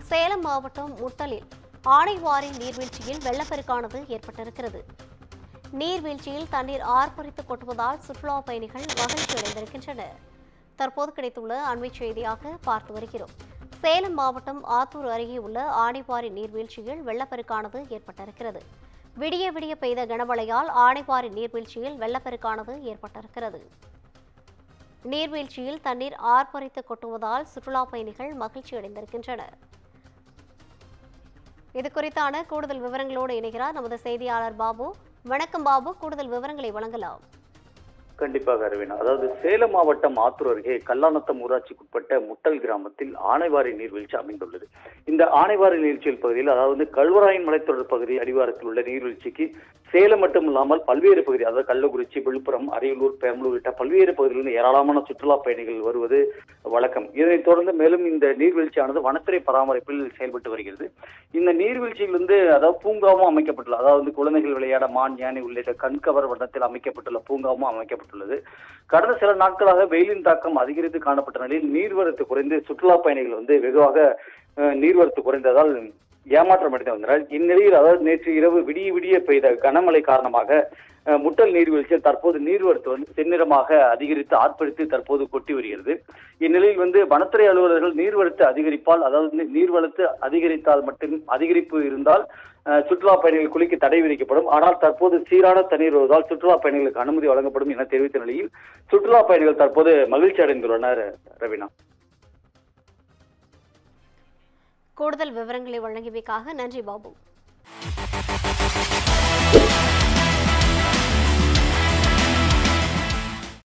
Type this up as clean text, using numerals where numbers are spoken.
சேலம் மாவட்டம் முட்டலில் ஆனைவாரி நீர்வீழ்ச்சியில் வெள்ளப்பெருக்கானது ஏற்பட்டிருக்கிறது. நீர்வீழ்ச்சியில் தண்ணீர் ஆர்ப்பரித்து கொட்டுவதால் சுற்றுலா பயணிகள் மகிழ்ச்சி அடைந்திருக்கின்றனர். தற்போது கிடைத்துள்ள அண்மை செய்தியாக பார்த்து வருகிறோம். சேலம் மாவட்டம் ஆத்தூர் அருகே உள்ள ஆனைவாரி நீர்வீழ்ச்சியில் வெள்ளப்பெருக்கானது ஏற்பட்டிருக்கிறது. விடிய விடிய பெய்த கனமழையால் ஆனைவாரி நீர்வீழ்ச்சியில் வெள்ளப்பெருக்கானது ஏற்பட்டிருக்கிறது. நீர்வீழ்ச்சியில் தண்ணீர் ஆர்ப்பரித்து கொட்டுவதால் சுற்றுலா பயணிகள் மகிழ்ச்சி அடைந்திருக்கின்றனர். இது குறித்தான கூடுதல் விவரங்களோடு இணைகிறார் நமது செய்தியாளர் பாபு. வணக்கம் பாபு, கூடுதல் விவரங்களை வழங்கலாம். கண்டிப்பாக அரவினா. அதாவது சேலம் மாவட்டம் ஆத்தூர் அருகே கல்லாநத்தம் ஊராட்சிக்குட்பட்ட முட்டல் கிராமத்தில் ஆனைவாரி நீர்வீழ்ச்சி அமைந்துள்ளது. இந்த ஆனைவாரி நீர்வீழ்ச்சி பகுதியில் அதாவது கல்வராயன் மலைத்தொடர் பகுதி அடிவாரத்தில் உள்ள நீர்வீழ்ச்சிக்கு சேலம் மட்டுமில்லாமல் பல்வேறு பகுதி, அதாவது கள்ளக்குறிச்சி, விழுப்புரம், அரியலூர், பெரம்பலூர் உள்ளிட்ட பல்வேறு பகுதிகளிலிருந்து ஏராளமான சுற்றுலா பயணிகள் வருவது வழக்கம். இதனைத் தொடர்ந்து மேலும் இந்த நீர்வீழ்ச்சியானது வனத்துறை பராமரிப்பில் செயல்பட்டு வருகிறது. இந்த நீர்வீழ்ச்சியிலிருந்து அதாவது பூங்காவும் அமைக்கப்பட்டுள்ளது. அதாவது குழந்தைகள் விளையாட மான், யானை உள்ளிட்ட கண்கவர் வண்ணத்தில் அமைக்கப்பட்டுள்ள பூங்காவும் அமைக்கப்பட்டுள்ளது. கடந்த சில நாட்களாக வெயிலின் தாக்கம் அதிகரித்து காணப்பட்ட நிலையில் நீர்வரத்து குறைந்து சுற்றுலா பயணிகள் வெகுவாக நீர்வரத்து குறைந்ததால் ஏமாற்றம் அடைந்து வந்தனர். இந்நிலையில் அதாவது நேற்று இரவு விடிய விடிய பெய்த கனமழை காரணமாக முட்டல் நீர்வீழ்ச்சியில் தற்போது நீர்வரத்து செந்நிறமாக அதிகரித்து ஆர்ப்பரித்து தற்போது கொட்டி வருகிறது. இந்நிலையில் வனத்துறை அலுவலர்கள் நீர்வரத்து அதிகரிப்பால், அதாவது நீர்வரத்து அதிகரித்தால் மட்டும் அதிகரிப்பு இருந்தால் சுற்றுலா பயணிகள் குளிக்க தடை விதிக்கப்படும். ஆனால் தற்போது சீரான தண்ணீர் வருவதால் சுற்றுலா பயணிகளுக்கு அனுமதி வழங்கப்படும் என தெரிவித்த நிலையில் சுற்றுலா பயணிகள் தற்போது மகிழ்ச்சி அடைந்துள்ளனர். ரவினா, கூடுதல் விவரங்களை வழங்கியமைக்காக நன்றி பாபு.